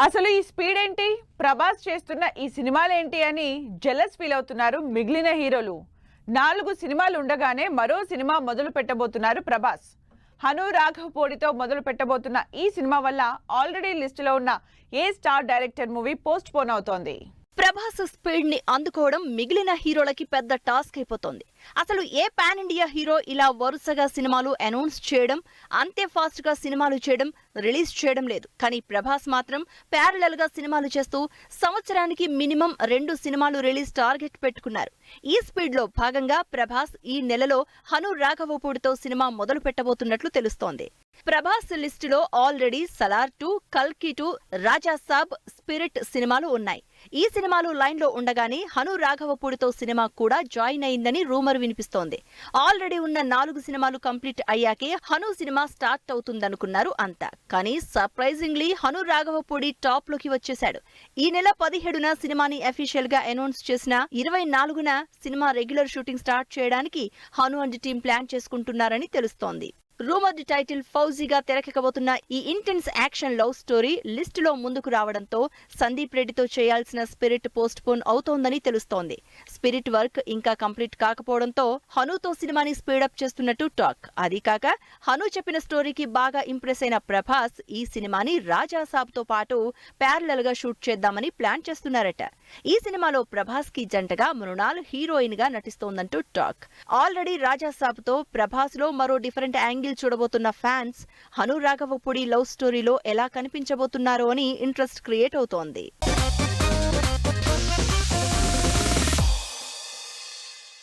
అసలు ఈ స్పీడ్ ఏంటి, ప్రభాస్ చేస్తున్న ఈ సినిమాలేంటి అని జెలస్ ఫీల్ అవుతున్నారు మిగిలిన హీరోలు. 4 సినిమాలు ఉండగానే మరో సినిమా మొదలు పెట్టబోతున్నారు ప్రభాస్. హను రాఘవపూడితో మొదలు పెట్టబోతున్న ఈ సినిమా వల్ల ఆల్రెడీ లిస్టులో ఉన్న ఏ star director movie postpone అవుతోంది. ప్రభాస్ స్పీడ్ ని అందుకోవడం మిగిలిన హీరోలకి పెద్ద టాస్క్ అయిపోతుంది. అసలు ఏ పాన్ ఇండియా హీరో ఇలా వరుసగా సినిమాలు అనౌన్స్ చేయడం, అంతే ఫాస్ట్ గా సినిమాలు చేయడం, రిలీజ్ చేయడం లేదు. కానీ ప్రభాస్ మాత్రం ప్యారలల్ గా సినిమాలు చేస్తూ సంవత్సరానికి మినిమం 2 సినిమాలు రిలీజ్ టార్గెట్ పెట్టుకున్నారు. ఈ స్పీడ్ లో భాగంగా ప్రభాస్ ఈ నెలలో హను రాఘవపూడితో సినిమా మొదలు పెట్టబోతున్నట్లు తెలుస్తోంది. ప్రభాస్ లిస్టులో ఆల్రెడీ సలార్ 2, కల్కి 2, రాజా సాబ్, స్పిరిట్ సినిమాలు ఉన్నాయి. ఈ సినిమాలు లైన్ లో ఉండగానే హను రాఘవపూడితో సినిమా కూడా జాయిన్ అయిందని రూమర్ వినిపిస్తోంది. ఆల్రెడీ ఉన్న 4 సినిమాలు కంప్లీట్ అయ్యాకే హను సినిమా స్టార్ట్ అవుతుందనుకున్నారు అంతా. కానీ సర్ప్రైజింగ్లీ హను రాఘవపూడి టాప్ లోకి వచ్చేశాడు. ఈ నెల 17న సినిమాని అఫీషియల్ గా అనౌన్స్ చేసిన 24న సినిమా రెగ్యులర్ షూటింగ్ స్టార్ట్ చేయడానికి హను అండ్ టీం ప్లాన్ చేసుకుంటున్నారని తెలుస్తోంది. రూమర్డ్ టైటిల్ ఫౌజీగా తెరకెక్కబోతున్న ఈ ఇంటెన్స్ యాక్షన్ లవ్ స్టోరీ లిస్టులో ముందుకు రావడంతో సందీప్ రెడ్డితో చేయాల్సిన స్పిరిట్ పోస్ట్ పోన్ అవుతోందని తెలుస్తోంది. స్పిరిట్ వర్క్ ఇంకా కంప్లీట్ కాకపోవడంతో హనుతో సినిమాని స్పీడప్ చేస్తున్నట్టు టాక్. అది కాక హను చెప్పిన స్టోరీకి బాగా ఇంప్రెస్ అయిన ప్రభాస్ ఈ సినిమాని రాజా సాబ్ తో పాటు ప్యారలల్ గా షూట్ చేద్దామని ప్లాన్ చేస్తున్నారట. ఈ సినిమాలో ప్రభాస్ కి జంటగా మృణాల్ హీరోయిన్ గా నటిస్తోందంటూ టాక్. ఆల్రెడీ రాజా సాబ్ తో ప్రభాస్ లో మరో డిఫరెంట్ యాంగిల్ చూడబోతున్న ఫ్యాన్స్ హను రాఘవపూడి లవ్ స్టోరీలో ఎలా కనిపించబోతున్నారో అని ఇంట్రెస్ట్ క్రియేట్ అవుతోంది.